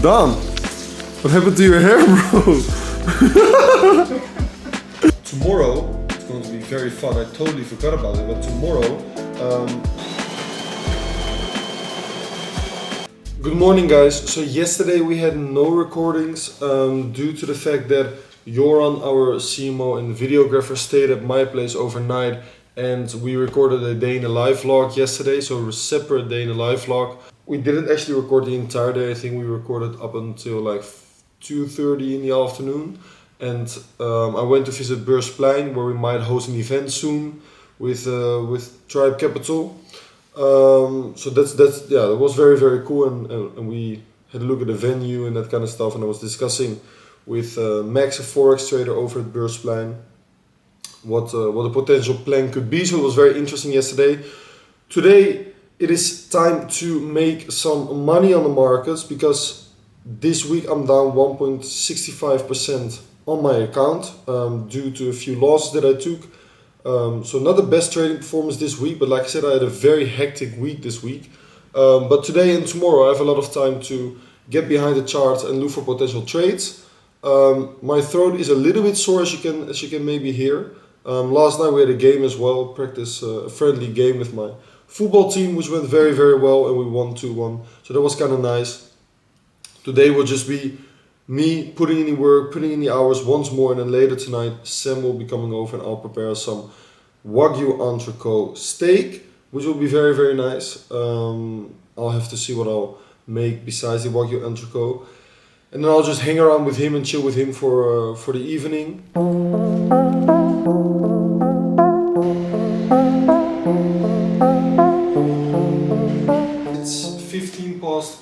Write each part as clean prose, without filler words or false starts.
Daan, what happened to your hair, bro? Tomorrow, it's going to be very fun. I totally forgot about it, but tomorrow... Good morning, guys. So yesterday we had no recordings due to the fact that Joran, our CMO and videographer, stayed at my place overnight, and we recorded a day in the life vlog yesterday, so a separate day in the life vlog. We didn't actually record the entire day. I think we recorded up until like 2:30 in the afternoon, and I went to visit Beursplein, where we might host an event soon with Tribe Capital. So that's that was very cool, and we had a look at the venue and that kind of stuff, and I was discussing with Max, a forex trader over at Beursplein, what a potential plan could be. So it was very interesting yesterday. Today it is time to make some money on the markets, because this week I'm down 1.65% on my account due to a few losses that I took. So not the best trading performance this week, but like I said, I had a very hectic week this week. But today and tomorrow I have a lot of time to get behind the charts and look for potential trades. My throat is a little bit sore, as you can maybe hear. Last night we had a game as well, practice a friendly game with my football team, which went very well, and we won 2-1. So that was kind of nice. Today will just be me putting in the work, putting in the hours once more, and then later tonight Sam will be coming over and I'll prepare some Wagyu entrecot steak, which will be very nice. I'll have to see what I'll make besides the Wagyu entrecot. And then I'll just hang around with him and chill with him for the evening. It's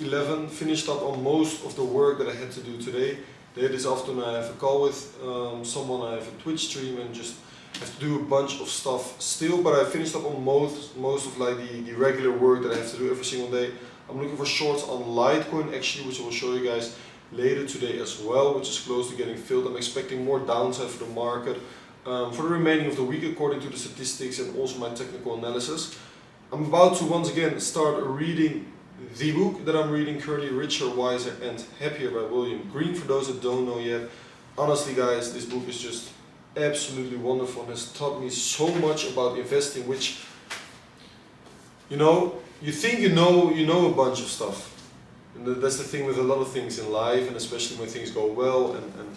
11:15, finished up on most of the work that I had to do today. This afternoon I have a call with someone, I have a Twitch stream, and just have to do a bunch of stuff still, but I finished up on most of like the regular work that I have to do every single day. I'm looking for shorts on Litecoin actually, which I will show you guys later today as well, which is close to getting filled. I'm expecting more downside for the market for the remaining of the week according to the statistics and also my technical analysis. I'm about to once again start reading the book that I'm reading currently, Richer, Wiser and Happier by William Green. For those that don't know yet, honestly guys, this book is just absolutely wonderful and has taught me so much about investing, which, you think you know a bunch of stuff. And that's the thing with a lot of things in life, and especially when things go well, and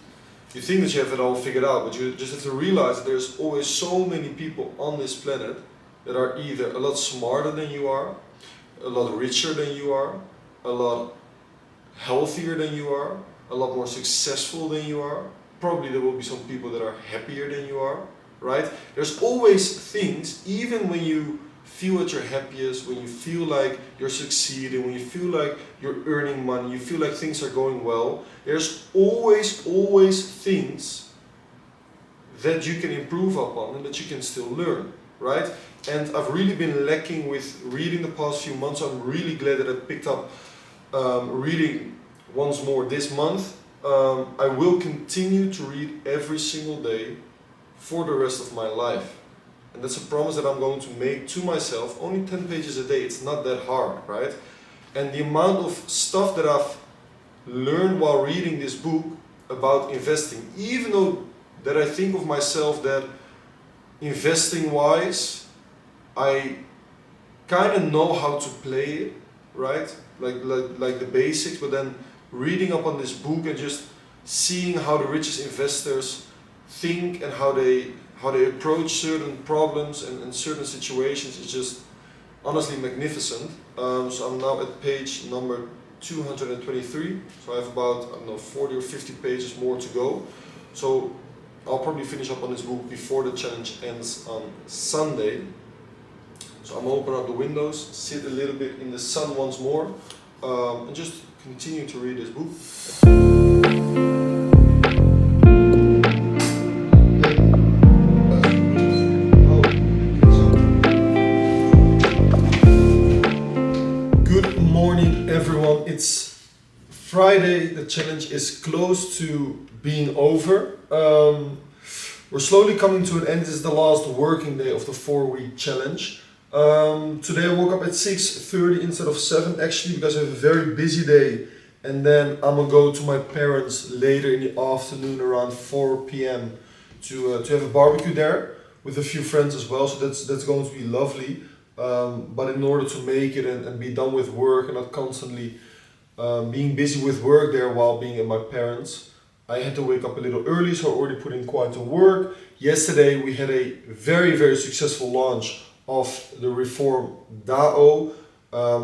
you think that you have it all figured out, but you just have to realize that there's always so many people on this planet that are either a lot smarter than you are, a lot richer than you are, a lot healthier than you are, a lot more successful than you are. Probably there will be some people that are happier than you are, right? There's always things, even when you feel at your happiest, when you feel like you're succeeding, when you feel like you're earning money, you feel like things are going well, there's always things that you can improve upon and that you can still learn, right? And I've really been lacking with reading the past few months. I'm really glad that I picked up reading once more this month. I will continue to read every single day for the rest of my life. And that's a promise that I'm going to make to myself. Only 10 pages a day, it's not that hard, right? And the amount of stuff that I've learned while reading this book about investing, even though that I think of myself that investing wise, I kind of know how to play it, right? Like the basics, but then reading up on this book and just seeing how the richest investors think and how they approach certain problems and certain situations is just honestly magnificent. So I'm now at page number 223, so I have about 40 or 50 pages more to go. So I'll probably finish up on this book before the challenge ends on Sunday. So I'm gonna open up the windows, sit a little bit in the sun once more, and just continue to read this book. Good morning everyone, it's Friday, the challenge is close to being over. We're slowly coming to an end. This is the last working day of the 4-week challenge. Today I woke up at 6:30 instead of 7 actually, because I have a very busy day And then I'm gonna go to my parents later in the afternoon around 4 p.m. to have a barbecue there with a few friends as well. So that's going to be lovely. But in order to make it and be done with work and not constantly being busy with work there while being at my parents, I had to wake up a little early, so I already put in quite a work. Yesterday we had a very, very successful launch of the Reform DAO,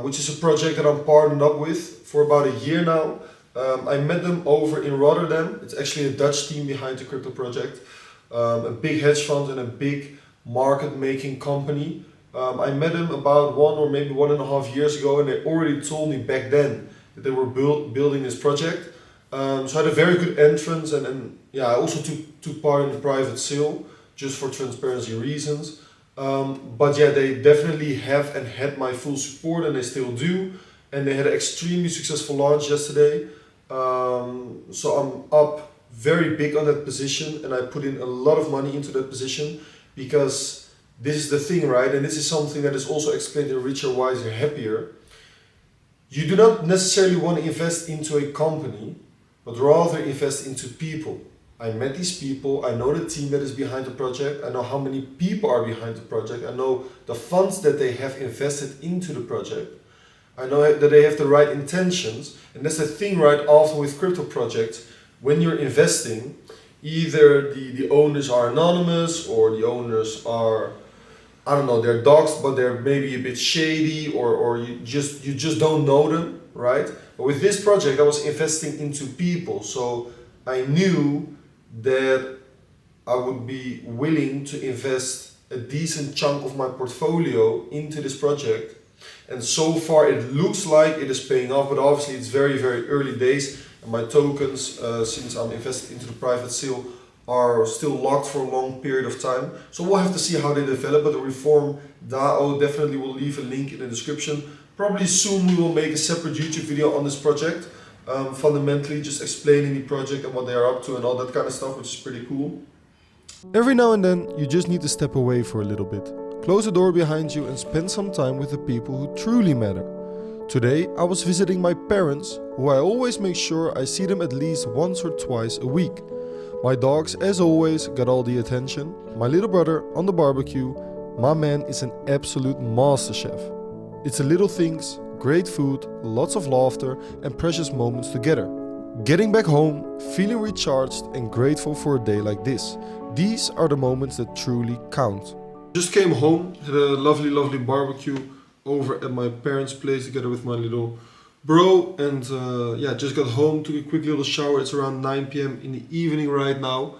which is a project that I'm partnered up with for about a year now. I met them over in Rotterdam. It's actually a Dutch team behind the crypto project, a big hedge fund and a big market making company. I met them about 1 or maybe 1.5 years ago, and they already told me back then that they were building this project. So I had a very good entrance, and yeah, I also took part in the private sale just for transparency reasons. But yeah, they definitely have and had my full support, and they still do. And they had an extremely successful launch yesterday. So I'm up very big on that position, and I put in a lot of money into that position because this is the thing, right? And this is something that is also explained in Richer, Wiser, Happier. You do not necessarily want to invest into a company, but rather invest into people. I met these people, I know the team that is behind the project, I know how many people are behind the project, I know the funds that they have invested into the project, I know that they have the right intentions, and that's the thing, right? Often with crypto projects, when you're investing, either the owners are anonymous or the owners are, I don't know, they're doxed, but they're maybe a bit shady, or you just don't know them, right? But with this project, I was investing into people, so I knew that I would be willing to invest a decent chunk of my portfolio into this project. And so far it looks like it is paying off, but obviously it's very, very early days, and my tokens, since I'm invested into the private sale, are still locked for a long period of time. So we'll have to see how they develop, but the Reform DAO, definitely will leave a link in the description. Probably soon we will make a separate YouTube video on this project, fundamentally just explaining the project and what they are up to and all that kind of stuff, which is pretty cool. Every now and then, you just need to step away for a little bit. Close the door behind you and spend some time with the people who truly matter. Today, I was visiting my parents, who I always make sure I see them at least once or twice a week. My dogs, as always, got all the attention. My little brother on the barbecue. My man is an absolute master chef. It's the little things, great food, lots of laughter and precious moments together. Getting back home, feeling recharged and grateful for a day like this. These are the moments that truly count. Just came home, had a lovely, lovely barbecue over at my parents' place together with my little bro, and yeah, just got home, took a quick little shower. It's around 9 p.m. in the evening right now.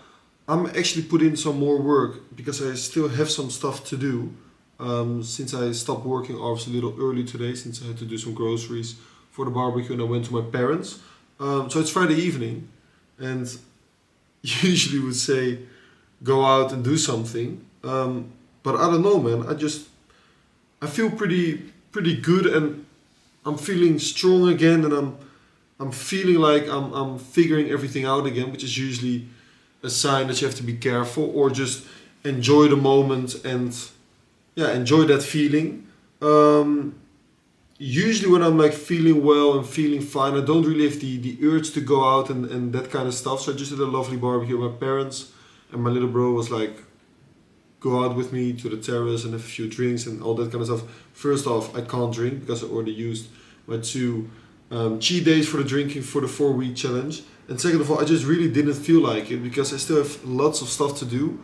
I'm actually putting in some more work because I still have some stuff to do. Since I stopped working obviously a little early today, since I had to do some groceries for the barbecue, and I went to my parents. So it's Friday evening, and usually would say go out and do something. But I don't know, man. I feel pretty good, and I'm feeling strong again, and I'm feeling like I'm figuring everything out again, which is usually a sign that you have to be careful or just enjoy the moment and yeah, enjoy that feeling. Usually when I'm like feeling well and feeling fine, I don't really have the urge to go out and that kind of stuff. So I just did a lovely barbecue with my parents, and my little bro was like, go out with me to the terrace and have a few drinks and all that kind of stuff. First off, I can't drink because I already used my 2 cheat days for the drinking for the 4-week challenge. And second of all, I just really didn't feel like it because I still have lots of stuff to do,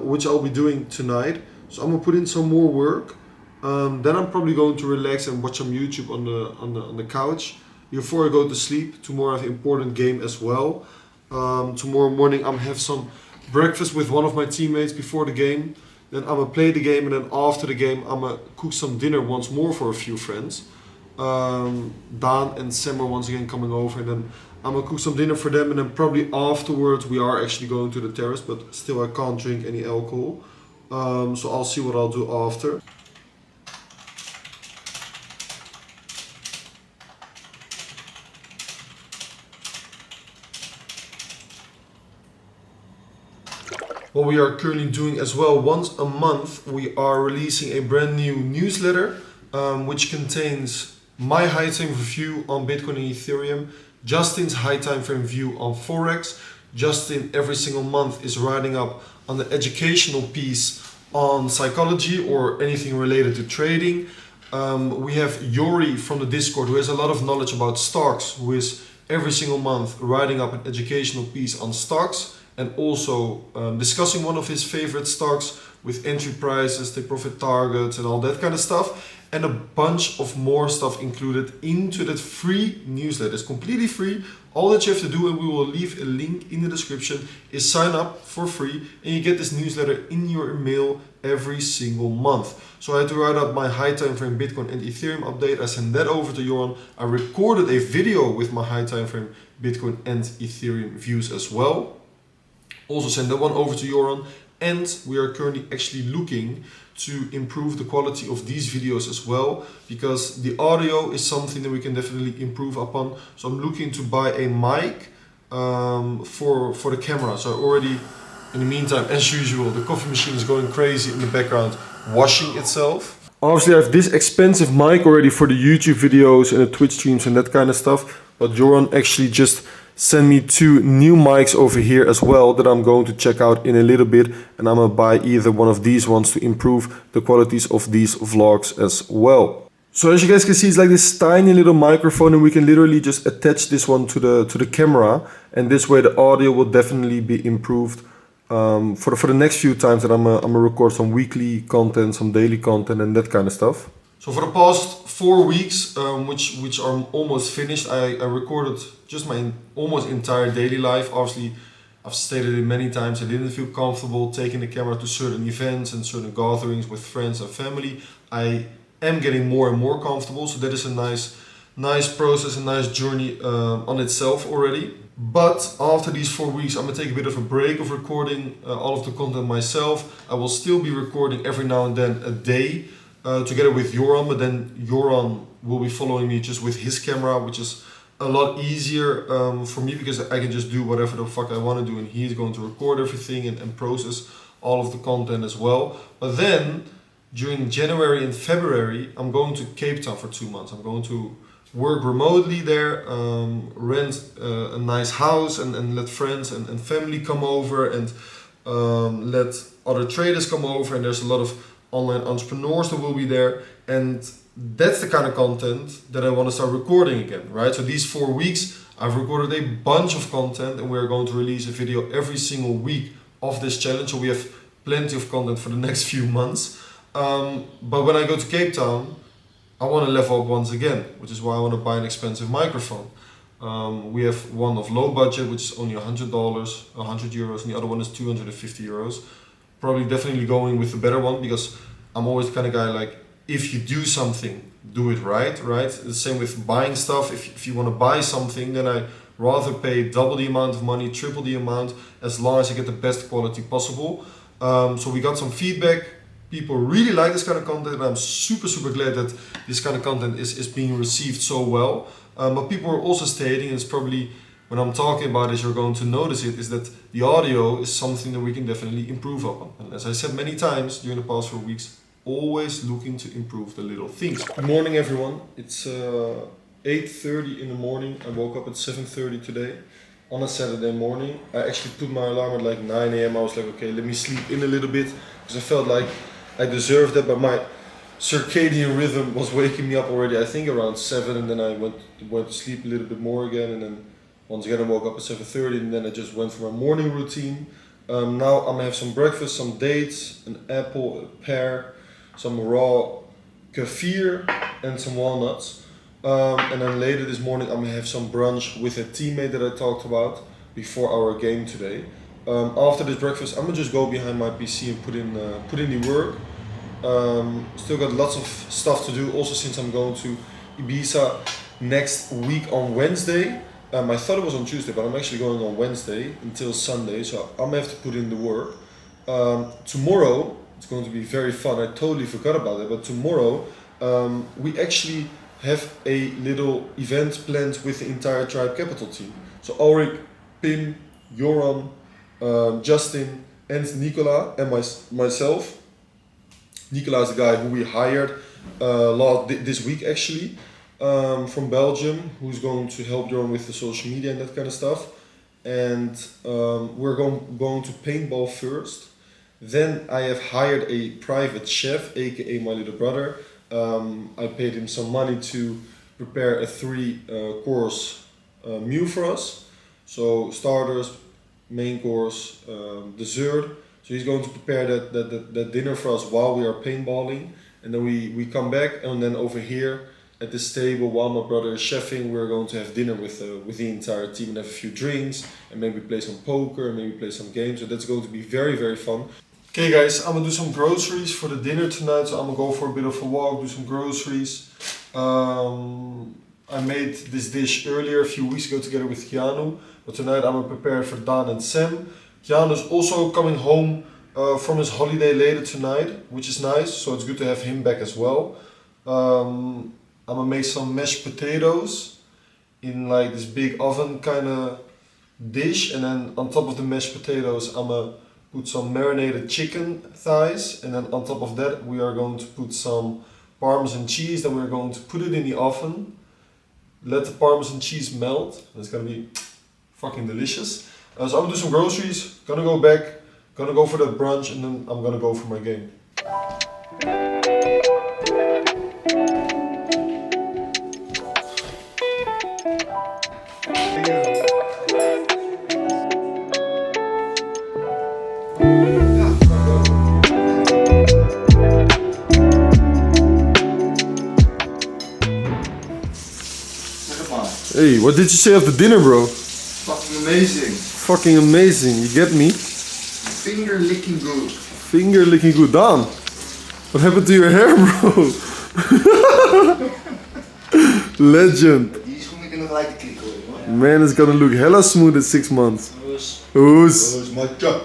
which I'll be doing tonight. So I'm gonna put in some more work. Then I'm probably going to relax and watch some YouTube on the couch before I go to sleep. Tomorrow I have an important game as well. Tomorrow morning I'm have some breakfast with one of my teammates before the game. Then I'm gonna play the game, and then after the game I'm gonna cook some dinner once more for a few friends. Dan and Sam are once again coming over, and then I'm gonna cook some dinner for them, and then probably afterwards we are actually going to the terrace, but still I can't drink any alcohol. So I'll see what I'll do after. What we are currently doing as well, once a month we are releasing a brand new newsletter, which contains my high time review on Bitcoin and Ethereum, Justin's high time frame view on Forex. Justin every single month is writing up on the educational piece on psychology or anything related to trading. We have Yori from the Discord, who has a lot of knowledge about stocks, who is every single month writing up an educational piece on stocks and also discussing one of his favorite stocks with entry prices, take profit targets and all that kind of stuff. And a bunch of more stuff included into that free newsletter. It's completely free. All that you have to do, and we will leave a link in the description, is sign up for free and you get this newsletter in your email every single month. So I had to write up my high time frame Bitcoin and Ethereum update. I sent that over to Joran. I recorded a video with my high time frame Bitcoin and Ethereum views as well. Also send that one over to Joran. And we are currently actually looking to improve the quality of these videos as well, because the audio is something that we can definitely improve upon. So I'm looking to buy a mic for the camera. So already, in the meantime, as usual, the coffee machine is going crazy in the background, washing itself. Obviously, I have this expensive mic already for the YouTube videos and the Twitch streams and that kind of stuff. But Joran actually just send me 2 new mics over here as well that I'm going to check out in a little bit, and I'm gonna buy either one of these ones to improve the qualities of these vlogs as well. So as you guys can see, it's like this tiny little microphone, and we can literally just attach this one to the camera, and this way the audio will definitely be improved for the next few times that I'm gonna record some weekly content, some daily content and that kind of stuff. So for the past 4 weeks, which are almost finished, I recorded just my almost entire daily life. Obviously, I've stated it many times, I didn't feel comfortable taking the camera to certain events and certain gatherings with friends and family. I am getting more and more comfortable, so that is a nice process, a nice journey on itself already. But after these 4 weeks, I'm gonna take a bit of a break of recording all of the content myself. I will still be recording every now and then a day, together with Joran, but then Joran will be following me just with his camera, which is a lot easier for me because I can just do whatever the fuck I want to do, and he's going to record everything and process all of the content as well. But then during January and February, I'm going to Cape Town for 2 months. I'm going to work remotely there, rent a nice house and let friends and family come over, and let other traders come over, and there's a lot of online entrepreneurs that will be there, and that's the kind of content that I want to start recording again, right? So these 4 weeks I've recorded a bunch of content, and we're going to release a video every single week of this challenge, so we have plenty of content for the next few months. But when I go to Cape Town, I want to level up once again, which is why I want to buy an expensive microphone. We have one of low budget, which is only $100, 100 euros, and the other one is 250 euros. Probably definitely going with the better one, because I'm always the kind of guy like, if you do something, do it right? The same with buying stuff. If you want to buy something, then I rather pay double the amount of money, triple the amount, as long as I get the best quality possible. So we got some feedback. People really like this kind of content, and I'm super glad that this kind of content is being received so well. But people are also stating, and it's probably when I'm talking about this, you're going to notice it, is that the audio is something that we can definitely improve upon. And as I said many times during the past 4 weeks, always looking to improve the little things. Good morning, everyone. It's 8:30 in the morning. I woke up at 7:30 today on a Saturday morning. I actually put my alarm at like 9 a.m. I was like, okay, let me sleep in a little bit, because I felt like I deserved that, but my circadian rhythm was waking me up already, I think around 7, and then I went to sleep a little bit more again, and then once again I woke up at 7:30, and then I just went for my morning routine. Now I'm gonna have some breakfast, some dates, an apple, a pear, some raw kefir, and some walnuts. And then later this morning I'm gonna have some brunch with a teammate that I talked about before our game today. After this breakfast, I'm gonna just go behind my PC and put in the work. Still got lots of stuff to do, also since I'm going to Ibiza next week on Wednesday. I thought it was on Tuesday, but I'm actually going on Wednesday until Sunday, so I'm gonna have to put in the work. Tomorrow, it's going to be very fun. I totally forgot about it, but tomorrow we actually have a little event planned with the entire Tribe Capital team. So Ulrich, Pim, Joran, Justin, and Nicola, and myself. Nicola is the guy who we hired this week actually. from Belgium who's going to help Joran with the social media and that kind of stuff. And we're going to paintball first. Then I have hired a private chef, aka my little brother. I paid him some money to prepare a 3-course meal for us. So starters, main course, dessert. So he's going to prepare that dinner for us while we are paintballing. And then we come back, and then over here at this table, while my brother is chefing, we're going to have dinner with the entire team and have a few drinks and maybe play some poker and maybe play some games. So that's going to be very, very fun. Okay guys, I'm gonna do some groceries for the dinner tonight, so I'm gonna go for a bit of a walk, do some groceries. I made this dish earlier, a few weeks ago, together with Keanu, but tonight I'm gonna prepare it for Dan and Sam. Keanu's also coming home from his holiday later tonight, which is nice, so it's good to have him back as well. I'm gonna make some mashed potatoes in like this big oven kind of dish, and then on top of the mashed potatoes I'm gonna put some marinated chicken thighs, and then on top of that we are going to put some Parmesan cheese. Then we're going to put it in the oven, let the Parmesan cheese melt, and it's gonna be fucking delicious. So I'm gonna do some groceries, gonna go back, gonna go for that brunch, and then I'm gonna go for my game. Hey, what did you say of the dinner, bro? Fucking amazing. Fucking amazing, you get me? Finger licking good. Finger licking good. Dan, what happened to your hair, bro? Legend. Die schoen ik er nog gelijk te klikken hoor. Man, it's gonna look hella smooth in 6 months. Oes. Dat is my job.